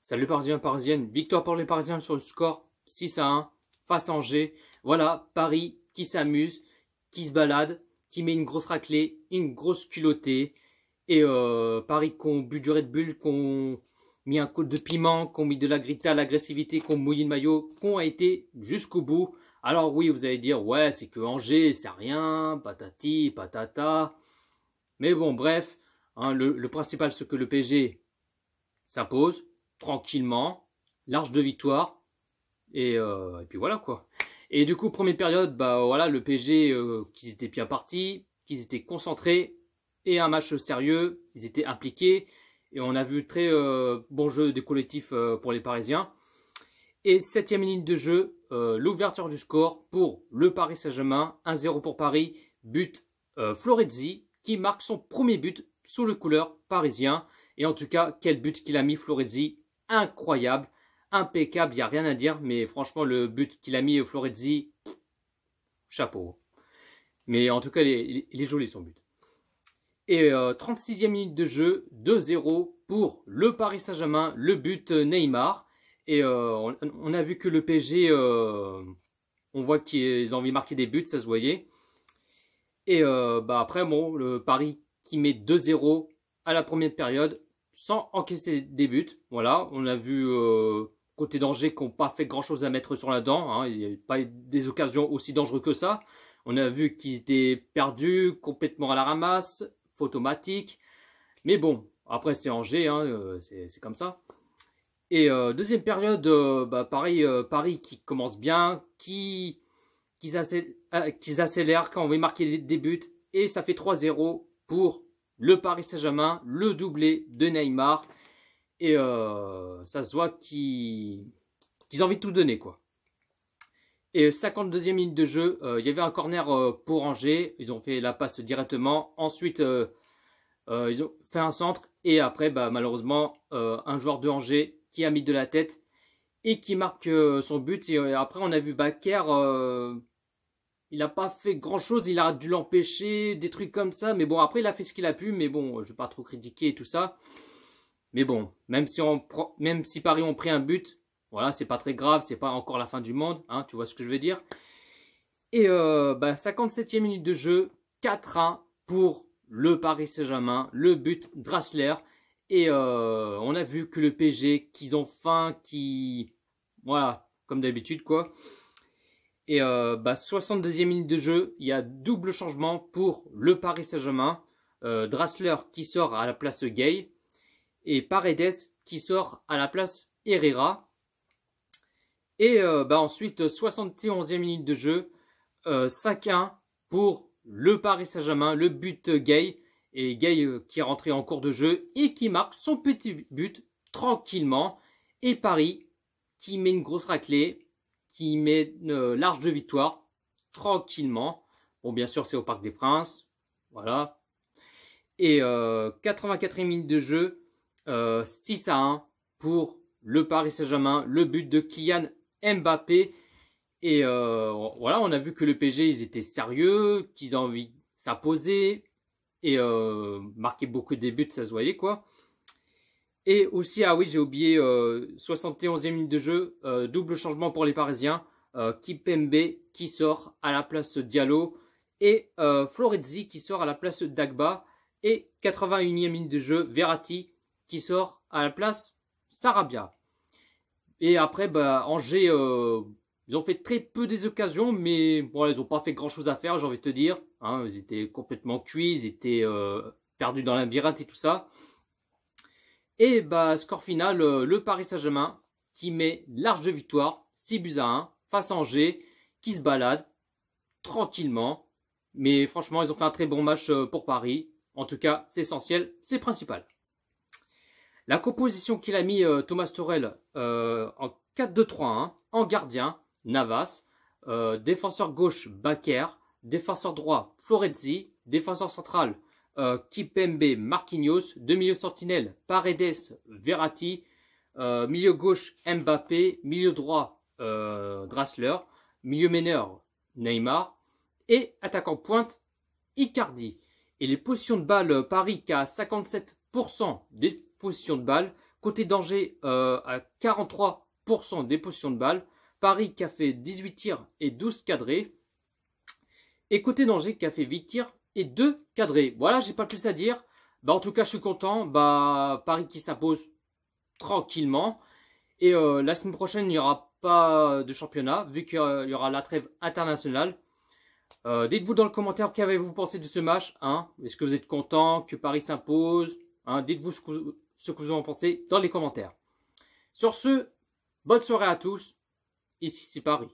Salut Parisiens, Parisiennes, victoire pour les Parisiens sur le score 6-1 face à Angers. Voilà, Paris qui s'amuse, qui se balade, qui met une grosse raclée, une grosse culottée. Et Paris qui ont bu du Red Bull, qui ont mis un coup de piment, qui ont mis de la grinta, l'agressivité, qui ont mouillé le maillot, qui ont été jusqu'au bout. Alors oui, vous allez dire, ouais, c'est que Angers, c'est rien, patati, patata. Mais bon, bref, hein, le principal, c'est que le PSG s'impose tranquillement, large de victoire, et puis voilà quoi. Et du coup, première période, bah voilà, le PSG, qu'ils étaient bien partis, qu'ils étaient concentrés, et un match sérieux, ils étaient impliqués, et on a vu très bon jeu des collectifs pour les Parisiens. Et 7e minute de jeu, l'ouverture du score pour le Paris Saint-Germain, 1-0 pour Paris, but Florenzi, qui marque son premier but sous le couleur parisien. Et en tout cas, quel but qu'il a mis Florenzi, incroyable, impeccable, il n'y a rien à dire. Mais franchement, le but qu'il a mis Florenzi, chapeau. Mais en tout cas, il est joli son but. Et 36e minute de jeu, 2-0 pour le Paris Saint-Germain, le but Neymar. Et on a vu que le PSG, on voit qu'ils ont envie de marquer des buts, ça se voyait. Et bah après, bon, le Paris qui met 2-0 à la première période sans encaisser des buts. Voilà, on a vu côté d'Angers qui n'ont pas fait grand-chose à mettre sur la dent. Hein. Il n'y a pas eu des occasions aussi dangereuses que ça. On a vu qu'ils étaient perdus, complètement à la ramasse, automatique. Mais bon, après c'est Angers, hein, c'est comme ça. Et deuxième période, bah, pareil, Paris qui commence bien, qu'ils accélèrent quand on veut marquer des buts. Et ça fait 3-0 pour le Paris Saint-Germain, le doublé de Neymar. Et ça se voit qu'ils ont envie de tout donner, quoi. Et 52e minute de jeu, il y avait un corner pour Angers. Ils ont fait la passe directement. Ensuite, ils ont fait un centre. Et après, bah, malheureusement, un joueur de Angers qui a mis de la tête et qui marque son but. Et après, on a vu Bakker, il n'a pas fait grand chose, il a dû l'empêcher, des trucs comme ça. Mais bon, après, il a fait ce qu'il a pu. Mais bon, je ne vais pas trop critiquer et tout ça. Mais bon, même si Paris ont pris un but, voilà, c'est pas très grave, c'est pas encore la fin du monde, hein, tu vois ce que je veux dire. Et bah, 57e minute de jeu, 4-1 pour le Paris Saint-Germain, le but Draxler. Et on a vu que le PSG, qu'ils ont faim, voilà, comme d'habitude quoi. Et bah, 62e minute de jeu, il y a double changement pour le Paris Saint-Germain. Draxler qui sort à la place Gay et Paredes qui sort à la place Herrera. Et bah, ensuite, 71e minute de jeu, 5-1 pour le Paris Saint-Germain, le but Gay. Et Gay qui est rentré en cours de jeu et qui marque son petit but tranquillement. Et Paris qui met une grosse raclée, qui met une large de victoire tranquillement. Bon, bien sûr, c'est au Parc des Princes. Voilà. Et 84e minute de jeu, 6-1 pour le Paris Saint-Germain, le but de Kylian Mbappé. Et voilà, on a vu que le PSG, ils étaient sérieux, qu'ils ont envie de s'imposer. Et marquer beaucoup de buts, ça se voyait quoi. Et aussi, ah oui, j'ai oublié, 71e minute de jeu, double changement pour les Parisiens. Kipembe qui sort à la place Diallo et Florenzi qui sort à la place Dagba. Et 81e minute de jeu, Verratti qui sort à la place Sarabia. Et après, bah, Angers, ils ont fait très peu des occasions, mais bon, ils n'ont pas fait grand chose à faire, j'ai envie de te dire. Hein, ils étaient complètement cuits, ils étaient perdus dans la labyrinthe et tout ça. Et bah, score final, le Paris Saint-Germain qui met large de victoire, 6-1 face à Angers, qui se balade tranquillement. Mais franchement, ils ont fait un très bon match pour Paris. En tout cas, c'est essentiel, c'est principal. La composition qu'il a mis Thomas Tuchel en 4-2-3-1, en gardien, Navas, défenseur gauche, Bakker, défenseur droit, Florenzi, défenseur central, Kipembe, Marquinhos, deux milieux sentinelles, Paredes, Verratti, milieu gauche, Mbappé, milieu droit, Draxler, milieu meneur, Neymar, et attaquant pointe, Icardi. Et les positions de balle, Paris qui a 57% des positions de balle Côté danger, à 43% des positions de balle. Paris qui a fait 18 tirs et 12 cadrés. Et côté danger qui a fait 8 tirs et 2 cadrés. Voilà, j'ai pas plus à dire. Bah, en tout cas, je suis content. Bah, Paris qui s'impose tranquillement. Et la semaine prochaine, il n'y aura pas de championnat, vu qu'il y aura la trêve internationale. Dites-vous dans le commentaire qu'avez-vous pensé de ce match. Hein. Est-ce que vous êtes content que Paris s'impose, hein. Dites-vous ce que vous en pensez dans les commentaires. Sur ce, bonne soirée à tous. Ici c'est Paris.